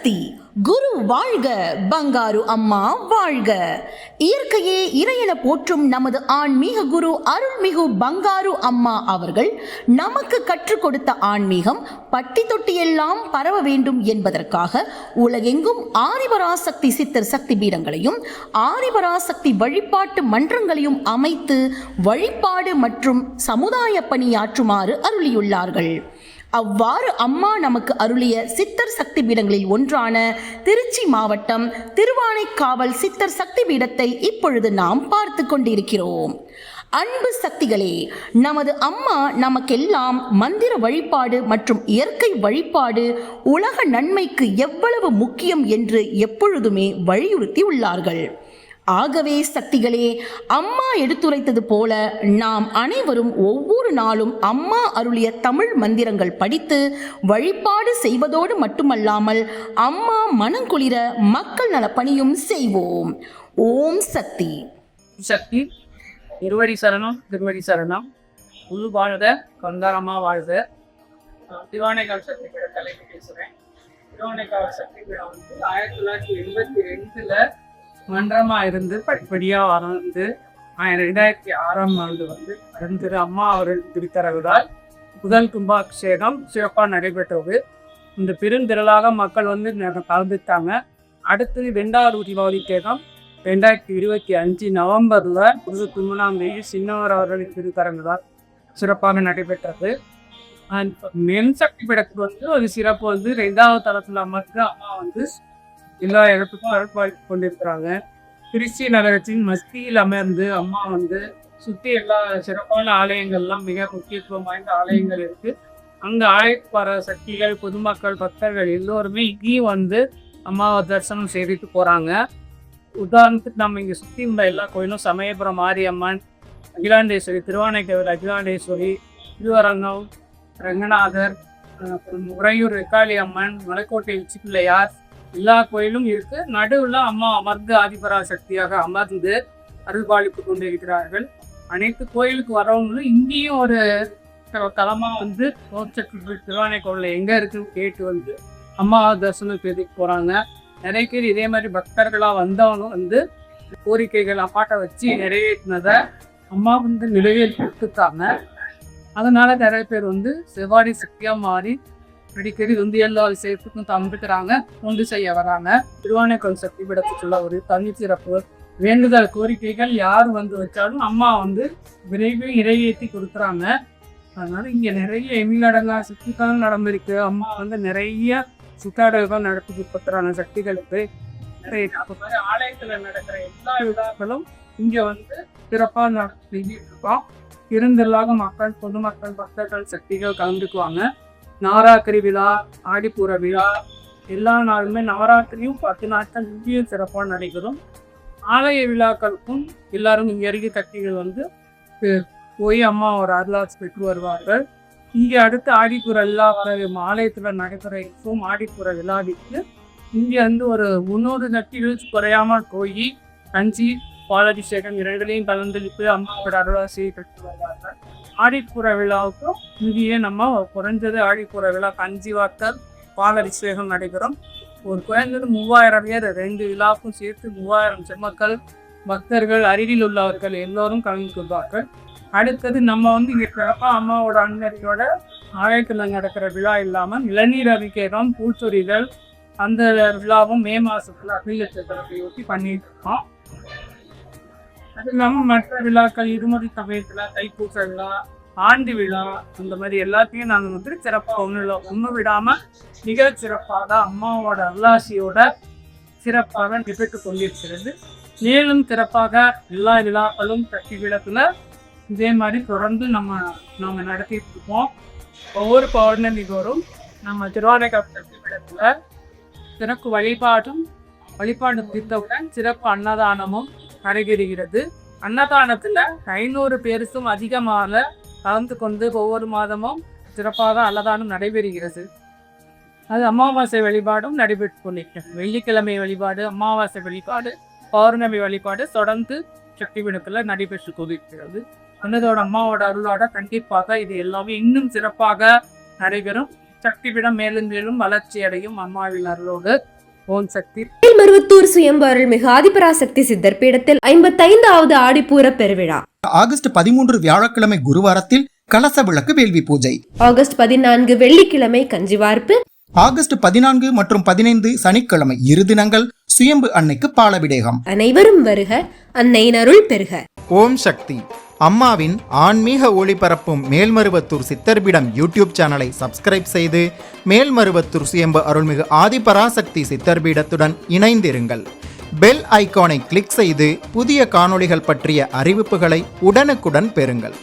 சக்தி. குரு வாழ்க, பங்காரு அம்மா வாழ்க. இயற்கையே இறையென போற்றும் நமது ஆன்மீக குரு அருள்மிகு பங்காரு அம்மா அவர்கள் நமக்கு கற்றுக் கொடுத்த ஆன்மீகம் பட்டி தொட்டியெல்லாம் பரவ வேண்டும் என்பதற்காக உலகெங்கும் ஆதிபராசக்தி சித்தர் சக்தி பீடங்களையும் ஆதிபராசக்தி வழிபாட்டு மன்றங்களையும் அமைத்து வழிபாடு மற்றும் சமுதாய பணியாற்றுமாறு அருளியுள்ளார்கள். அவ்வாறு அம்மா நமக்கு அருளிய சித்தர் சக்தி பீடங்களில் ஒன்றான திருச்சி மாவட்டம் திருவானைக்காவல் சித்தர் சக்தி பீடத்தை இப்பொழுது நாம் பார்த்து கொண்டிருக்கிறோம். அன்பு சக்திகளே, நமது அம்மா நமக்கெல்லாம் மந்திர வழிபாடு மற்றும் இயற்கை வழிபாடு உலக நன்மைக்கு எவ்வளவு முக்கியம் என்று எப்பொழுதுமே வலியுறுத்தி உள்ளார்கள். ஆகவே சக்திகளே, அம்மா எடுத்துரைத்தது போல நாம் அனைவரும் ஒவ்வொரு நாளும் அம்மா அருளிய தமிழ் மந்திரங்கள் படித்து வழிபாடு செய்வதோடு மட்டுமல்லாமல் அம்மா மனங்குளிர மக்கள் நல பணியும் செய்வோம். ஓம் சக்தி. சக்தி. இருவடி சரணம், திருவடி சரணம். உள் வாழ்க, கந்தாரமா வாழ்க. திருவானைக்காவல் சக்தி பீட தலைமை பேசுகிறேன். திருவானைக்காவல் சக்தி பீடம் 1982 மன்றமா இருந்து படிப்படியாக வளர்ந்து 2006ஆம் ஆண்டு திரு அம்மா அவர்கள் திருத்தரவுதால் முதல் கும்பாபிஷேகம் சிறப்பாக நடைபெற்றது. இந்த பெருந்திரளாக மக்கள் கலந்துட்டாங்க. அடுத்தது 2வது தீபாவளிக்கேகம் 2025 நவம்பரில் 19ஆம் தேதி சின்னவர் அவர்களின் திருத்தரங்குதால் சிறப்பாக நடைபெற்றது. மென் சக்தி பீடத்துக்கு ஒரு சிறப்பு 2வது தளத்தில் அமர்ந்து அம்மா எல்லா இடத்துக்கும் அருள்பாலித்து கொண்டிருக்கிறாங்க. திருச்சி நகரத்தின் மத்தியில் அமர்ந்து அம்மா சுற்றி எல்லா சிறப்பான ஆலயங்கள்லாம் மிக முக்கியத்துவம் வாய்ந்த ஆலயங்கள் இருக்கு. அங்கே ஆயப்பார சக்திகள், பொதுமக்கள், பக்தர்கள் எல்லோருமே இங்கேயும் அம்மாவை தரிசனம் செய்துட்டு போகிறாங்க. உதாரணத்துக்கு நம்ம இங்கே சுற்றி உள்ள எல்லா கோயிலும் சமயபுரம் மாரியம்மன், அகிலாண்டேஸ்வரி, திருவானைக்காவல் அகிலாண்டேஸ்வரி, திருவரங்கம் ரங்கநாதர், உறையூர் வெக்காளி அம்மன், மலைக்கோட்டை உச்சிப்பிள்ளையார் எல்லா கோயிலும் இருக்கு. நடுவில் அம்மா அமர்ந்து ஆதிபராசக்தியாக அமர்ந்து அருள்பாலிப்பு கொண்டிருக்கிறார்கள். அனைத்து கோயிலுக்கு வரவங்களும் இங்கேயும் ஒரு தலமா திருவானைக்கோவில்ல எங்க இருக்குன்னு கேட்டு அம்மா தரிசனம் செய்துக்கு போறாங்க. நிறைய பேர் இதே மாதிரி பக்தர்களா வந்தவங்க கோரிக்கைகள் அப்பாட்ட வச்சு நிறைவேற்றினதை அம்மா நிறைவேற்றி கொடுத்துட்டாங்க. அதனால நிறைய பேர் செவ்வாடி சக்தியா மாறி அடிக்கடி எல்லா விஷயத்துக்கும் தம்பிக்கிறாங்க, செய்ய வராங்க. திருவானைக்காவல் சக்தி பீடத்துக்குள்ள ஒரு தனி சிறப்பு. வேண்டுதல் கோரிக்கைகள் யார் வச்சாலும் அம்மா விரைவில் நிறைவேற்றி கொடுக்குறாங்க. அதனால இங்க நிறைய எமிலடங்கா சுற்றுக்காலம் நடந்திருக்கு. அம்மா நிறைய சுத்தாடல்கள் நடத்தி கொடுக்குறாங்க சக்திகளுக்கு. ஆலயத்துல நடக்கிற எல்லா விழாக்களும் இங்க சிறப்பா நடத்திருக்கோம். இருந்தெல்லாக மக்கள், பொதுமக்கள், பக்தர்கள், சக்திகள் கலந்துக்குவாங்க. நவராத்திரி விழா, ஆடிப்பூர விழா எல்லா நாளுமே நவராத்திரியும் 10 நாட்கள் இங்கேயும் சிறப்பாக நடைபெறும். ஆலய விழாக்களுக்கும் எல்லாரும் இங்கே அருகே சக்திகள் போய் அம்மா ஒரு அருளாசி பெற்று வருவார்கள். இங்கே அடுத்து ஆடிப்பூர விழா ஆலயத்தில் நடைபெற இருக்கும். ஆடிப்பூர விழாவிற்கு இங்கே ஒரு 300 சக்திகள் குறையாமல் போய் கஞ்சி, பாலாபிஷேகம் இரண்டிலையும் கலந்துட்டு அம்மாவோட அருளாசியை பெற்று வருவார்கள். ஆடிப்பூர விழாவுக்கும் இங்கேயே நம்ம குறைஞ்சது ஆடிப்பூர விழா கஞ்சி வார்த்தல், பாலாபிஷேகம் நடைபெறும். ஒரு குறைந்தது 3000 பேர் 2 விழாவுக்கும் சேர்த்து 3000 செம்மக்கள், பக்தர்கள், அருகில் உள்ளவர்கள் எல்லோரும் கலந்து கொள்வார்கள். அடுத்தது நம்ம இங்கே சிறப்பாக அம்மாவோட அன்னறியோட ஆலயத்தில் நடக்கிற விழா இல்லாமல் இளநீர் அபிஷேகம், பூச்சொரிகள் அந்த விழாவும் மே மாதத்தில் அபிலட்சத்திரத்தை ஒட்டி பண்ணிட்டு இருக்கோம். அது இல்லாமல் மற்ற விழாக்கள் இருமுறை சமயத்தில் தைப்பூச விழா, ஆண்டு விழா அந்த மாதிரி எல்லாத்தையும் நாங்கள் சிறப்பாக ஒன்று விடாமல் மிக சிறப்பாக அம்மாவோட அருளாசியோட சிறப்பாக நடைபெற்று கொண்டிருக்கிறது. மேலும் சிறப்பாக எல்லா விழாக்களும் சக்தி பீடத்தில் இதே மாதிரி தொடர்ந்து நம்ம நடத்திட்டு இருக்கோம். ஒவ்வொரு பௌர்ணமி தோறும் நம்ம திருவானைக்காவல் சக்தி பீடத்தில் சிறப்பு வழிபாடு தீர்த்தவுடன் சிறப்பு அன்னதானமும் நடைபெறுகிறது. அன்னதானத்தில் 500 பேருக்கும் அதிகமாக கலந்து கொண்டு ஒவ்வொரு மாதமும் சிறப்பாக அன்னதானம் நடைபெறுகிறது. அது அமாவாசை வழிபாடும் நடைபெற்று கொண்டிருக்கிறது. வெள்ளிக்கிழமை வழிபாடு, அமாவாசை வழிபாடு, பௌர்ணமி வழிபாடு தொடர்ந்து சக்தி பீடத்தில் நடைபெற்று கொண்டிருக்கிறது. அன்னதோட அம்மாவோட அருளோட கண்டிப்பாக இது எல்லாமே இன்னும் சிறப்பாக நடைபெறும். சக்தி பீடம் மேலும் மேலும் வளர்ச்சி அடையும் அம்மாவின் அருளோடு. ஓம் சக்தி. மேல்மருவத்தூர் சுயம்பு அருள்மிகு ஆதிபராசக்தி சித்தர் பீடத்தில் 55வது ஆடிப்பூர பெருவிழா. ஆகஸ்ட் 13 வியாழக்கிழமை குருவாரத்தில் கலச விளக்கு வேள்வி பூஜை. ஆகஸ்ட் 14 வெள்ளிக்கிழமை கஞ்சிவார்ப்பு. ஆகஸ்ட் 14 மற்றும் 15 சனிக்கிழமை இரு தினங்கள் சுயம்பு அன்னைக்கு பாலபிடேகம். அனைவரும் வருக, அன்னையின் அருள் பெருக. ஓம் சக்தி. அம்மாவின் ஆன்மீக ஒளிபரப்பும் மேல்மருவத்தூர் சித்தர்பீடம் யூடியூப் சேனலை சப்ஸ்கிரைப் செய்து மேல்மருவத்தூர் சுயம்பு அருள்மிகு ஆதிபராசக்தி சித்தர்பீடத்துடன் இணைந்திருங்கள். பெல் ஐகானை கிளிக் செய்து புதிய காணொளிகள் பற்றிய அறிவிப்புகளை உடனுக்குடன் பெறுங்கள்.